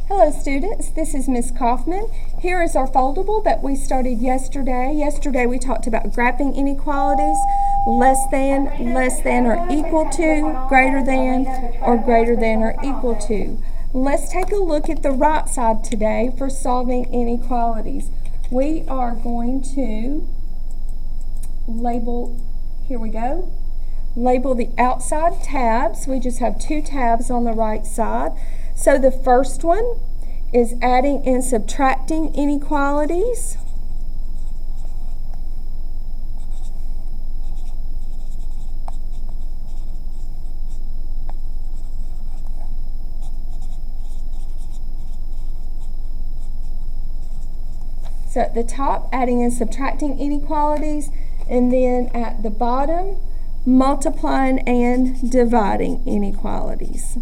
Hello students, this is Ms. Kaufman. Here is our foldable that we started yesterday. Yesterday we talked about graphing inequalities, less than or equal to, greater than or equal to. Let's take a look at the right side today for solving inequalities. We are going to label, here we go, label the outside tabs. We just have two tabs on the right side. So the first one is adding and subtracting inequalities. So at the top, adding and subtracting inequalities, and then at the bottom, multiplying and dividing inequalities.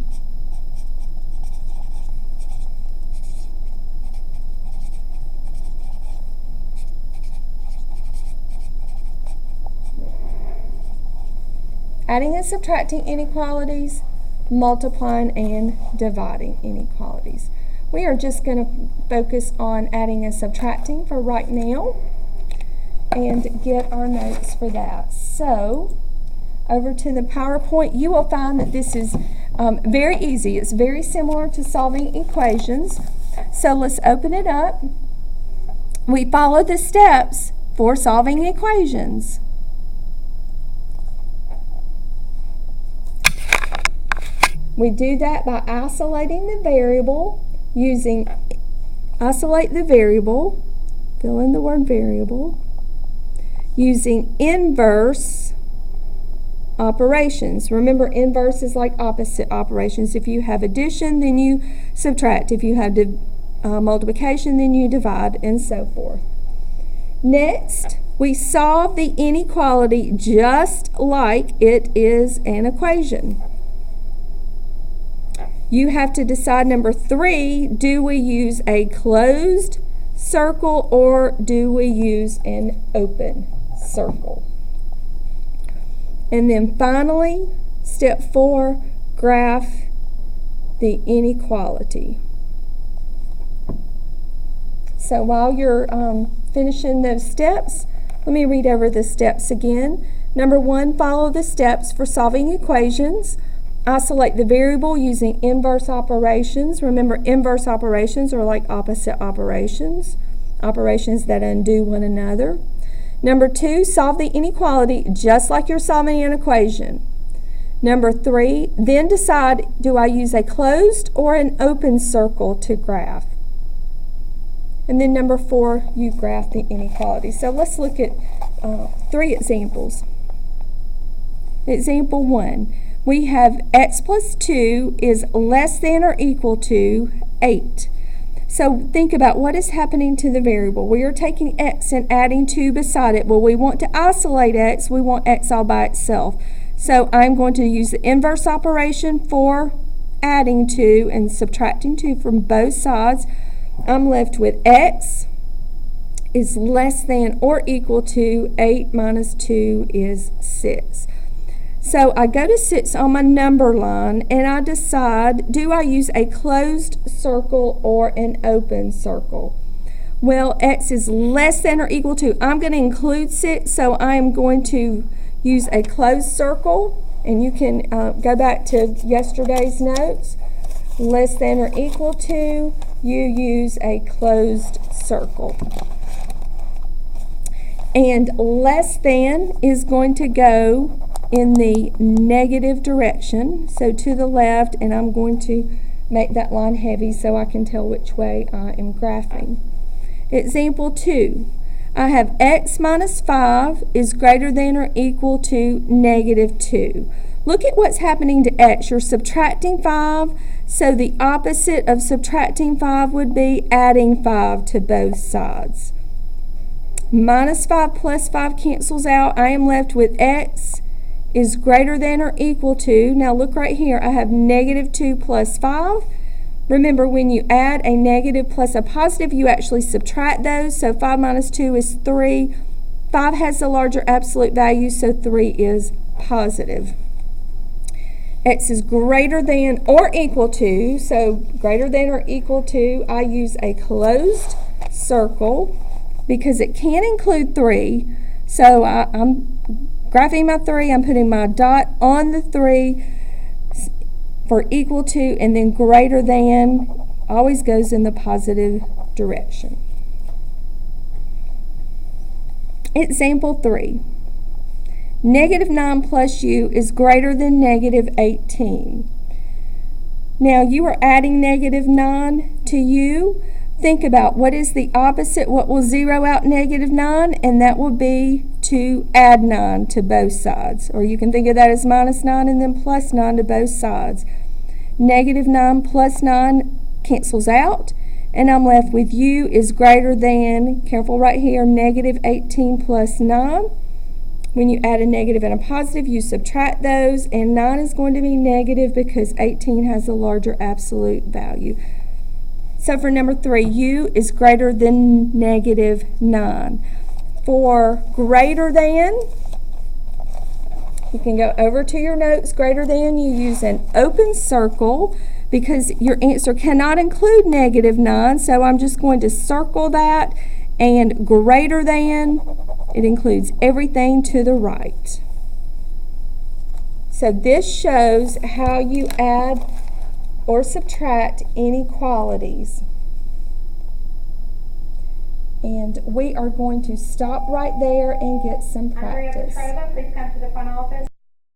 Adding and subtracting inequalities, multiplying and dividing inequalities. We are just going to focus on adding and subtracting for right now and get our notes for that. So, over to the PowerPoint, you will find that this is very easy. It's very similar to solving equations. So let's open it up. We follow the steps for solving equations. We do that by isolating the variable using isolate the variable, fill in the word variable, using inverse operations. Remember, inverse is like opposite operations. If you have addition, then you subtract. If you have multiplication, then you divide, and so forth. Next, we solve the inequality just like it is an equation. You have to decide, number 3, do we use a closed circle or do we use an open circle? And then finally, step 4, graph the inequality. So while you're finishing those steps, let me read over the steps again. Number 1, follow the steps for solving equations. Isolate the variable using inverse operations. Remember, inverse operations are like opposite operations, operations that undo one another. Number 2, solve the inequality just like you're solving an equation. Number 3, then decide, do I use a closed or an open circle to graph? And then number 4, you graph the inequality. So let's look at 3 examples. Example 1. We have x plus 2 is less than or equal to 8. So think about what is happening to the variable. We are taking x and adding 2 beside it. Well, we want to isolate x. We want x all by itself. So I'm going to use the inverse operation for adding 2 and subtracting 2 from both sides. I'm left with x is less than or equal to 8 minus 2 is 6. So I go to 6 on my number line and I decide, do I use a closed circle or an open circle? Well, x is less than or equal to, I'm going to include 6, so I am going to use a closed circle, and you can go back to yesterday's notes. Less than or equal to, you use a closed circle. And less than is going to go in the negative direction, so to the left, and I'm going to make that line heavy so I can tell which way I am graphing. Example 2. I have x minus 5 is greater than or equal to negative 2. Look at what's happening to x. You're subtracting 5, so the opposite of subtracting 5 would be adding 5 to both sides. Minus 5 plus 5 cancels out. I am left with x is greater than or equal to, now look right here, I have negative 2 plus 5. Remember, when you add a negative plus a positive, you actually subtract those, so 5 minus 2 is 3. 5 has the larger absolute value, so 3 is positive. X is greater than or equal to, so greater than or equal to, I use a closed circle because it can include 3. So I'm graphing my 3, I'm putting my dot on the 3 for equal to, and then greater than always goes in the positive direction. Example 3. Negative 9 plus u is greater than negative 18. Now you are adding negative 9 to u. Think about what is the opposite, what will zero out negative 9, and that will be to add 9 to both sides. Or you can think of that as minus 9 and then plus 9 to both sides. Negative 9 plus 9 cancels out, and I'm left with u is greater than, careful right here, negative 18 plus 9. When you add a negative and a positive, you subtract those, and 9 is going to be negative because 18 has a larger absolute value. So for number 3, u is greater than negative 9. For greater than, you can go over to your notes. Greater than, you use an open circle because your answer cannot include negative 9, so I'm just going to circle that, and greater than, it includes everything to the right. So this shows how you add or subtract inequalities. And we are going to stop right there and get some practice. Andrea Petrova, please come to the front office.